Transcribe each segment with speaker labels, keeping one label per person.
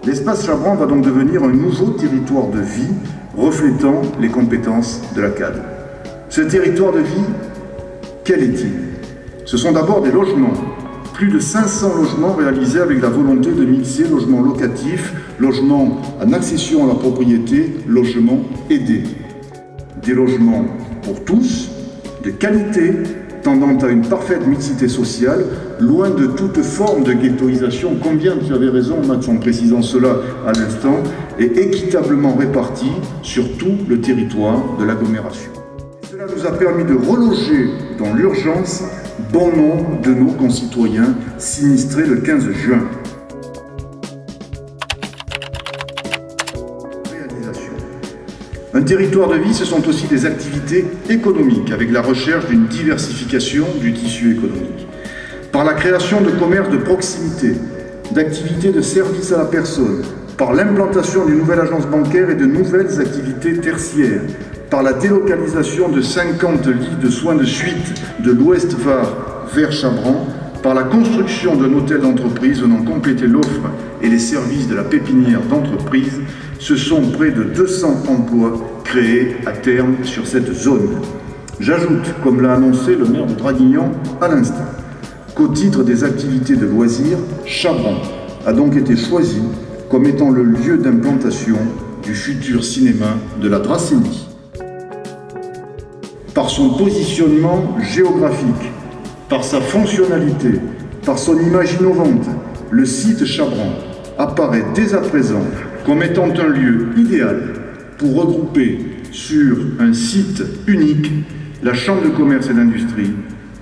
Speaker 1: L'espace Chabran va donc devenir un nouveau territoire de vie reflétant les compétences de la CAD. Ce territoire de vie, quel est-il? Ce sont d'abord des logements. Plus de 500 logements réalisés avec la volonté de mixer logements locatifs, logements en accession à la propriété, logements aidés. Des logements pour tous, de qualité, tendant à une parfaite mixité sociale, loin de toute forme de ghettoisation, combien tu avais raison Max en précisant cela à l'instant, et équitablement répartis sur tout le territoire de l'agglomération. Cela nous a permis de reloger dans l'urgence bon nombre de nos concitoyens sinistrés le 15 juin. Un territoire de vie, ce sont aussi des activités économiques, avec la recherche d'une diversification du tissu économique. Par la création de commerces de proximité, d'activités de service à la personne, par l'implantation d'une nouvelle agence bancaire et de nouvelles activités tertiaires, par la délocalisation de 50 lits de soins de suite de l'Ouest Var vers Chabran, par la construction d'un hôtel d'entreprise venant compléter l'offre et les services de la pépinière d'entreprise, ce sont près de 200 emplois créés à terme sur cette zone. J'ajoute, comme l'a annoncé le maire de Draguignan à l'instant, qu'au titre des activités de loisirs, Chabran a donc été choisi comme étant le lieu d'implantation du futur cinéma de la Dracénie. Par son positionnement géographique, par sa fonctionnalité, par son image innovante, le site Chabran apparaît dès à présent comme étant un lieu idéal pour regrouper sur un site unique la Chambre de commerce et d'industrie,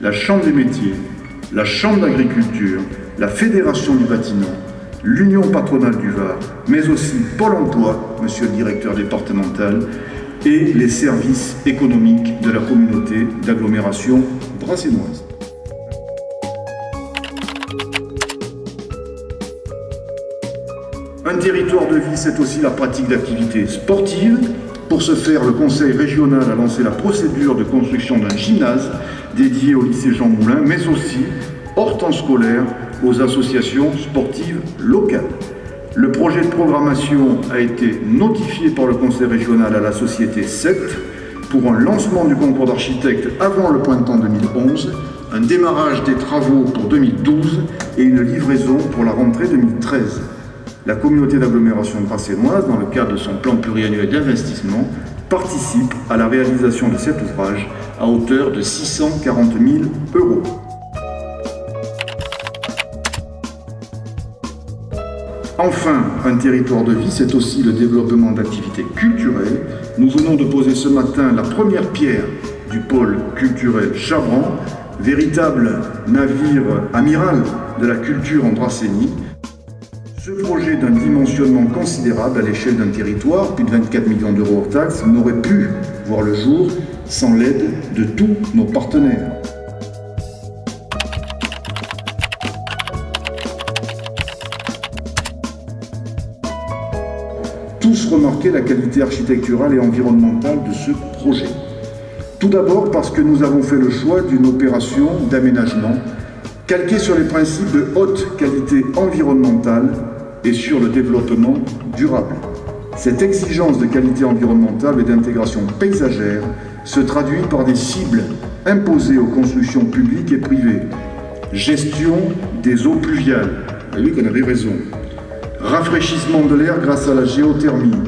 Speaker 1: la Chambre des métiers, la Chambre d'agriculture, la Fédération du bâtiment, l'Union patronale du Var, mais aussi Pôle emploi, monsieur le directeur départemental, et les services économiques de la communauté d'agglomération dracénoise. Un territoire de vie, c'est aussi la pratique d'activités sportives. Pour ce faire, le Conseil régional a lancé la procédure de construction d'un gymnase dédié au lycée Jean Moulin, mais aussi, hors temps scolaire, aux associations sportives locales. Le projet de programmation a été notifié par le Conseil régional à la société 7 pour un lancement du concours d'architecte avant le printemps 2011, un démarrage des travaux pour 2012 et une livraison pour la rentrée 2013. La communauté d'agglomération dracénoise, dans le cadre de son plan pluriannuel d'investissement, participe à la réalisation de cet ouvrage à hauteur de 640 000 €. Enfin, un territoire de vie, c'est aussi le développement d'activités culturelles. Nous venons de poser ce matin la première pierre du pôle culturel Chabran, véritable navire amiral de la culture en Dracénie. Ce projet d'un dimensionnement considérable à l'échelle d'un territoire, plus de 24 millions € hors taxes, n'aurait pu voir le jour sans l'aide de tous nos partenaires. Tous remarquaient la qualité architecturale et environnementale de ce projet. Tout d'abord parce que nous avons fait le choix d'une opération d'aménagement calquée sur les principes de haute qualité environnementale et sur le développement durable. Cette exigence de qualité environnementale et d'intégration paysagère se traduit par des cibles imposées aux constructions publiques et privées. Gestion des eaux pluviales, vous avez vu qu'on avait raison. Rafraîchissement de l'air grâce à la géothermie,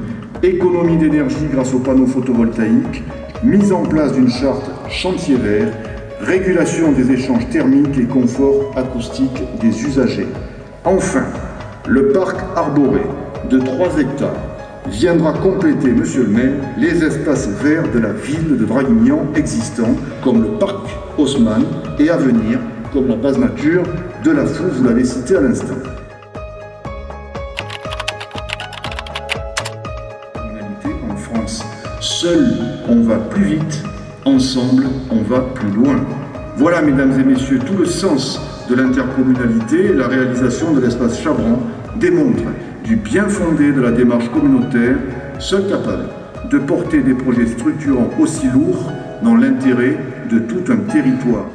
Speaker 1: économie d'énergie grâce aux panneaux photovoltaïques, mise en place d'une charte chantier vert, régulation des échanges thermiques et confort acoustique des usagers. Enfin, le parc arboré de 3 hectares viendra compléter, monsieur le maire, les espaces verts de la ville de Draguignan existants, comme le parc Haussmann, et à venir, comme la base nature de la Fousse, vous l'avez cité à l'instant. En France, seul on va plus vite, ensemble on va plus loin. Voilà, mesdames et messieurs, tout le sens de l'intercommunalité. La réalisation de l'espace Chabran démontre du bien fondé de la démarche communautaire, seul capable de porter des projets structurants aussi lourds dans l'intérêt de tout un territoire.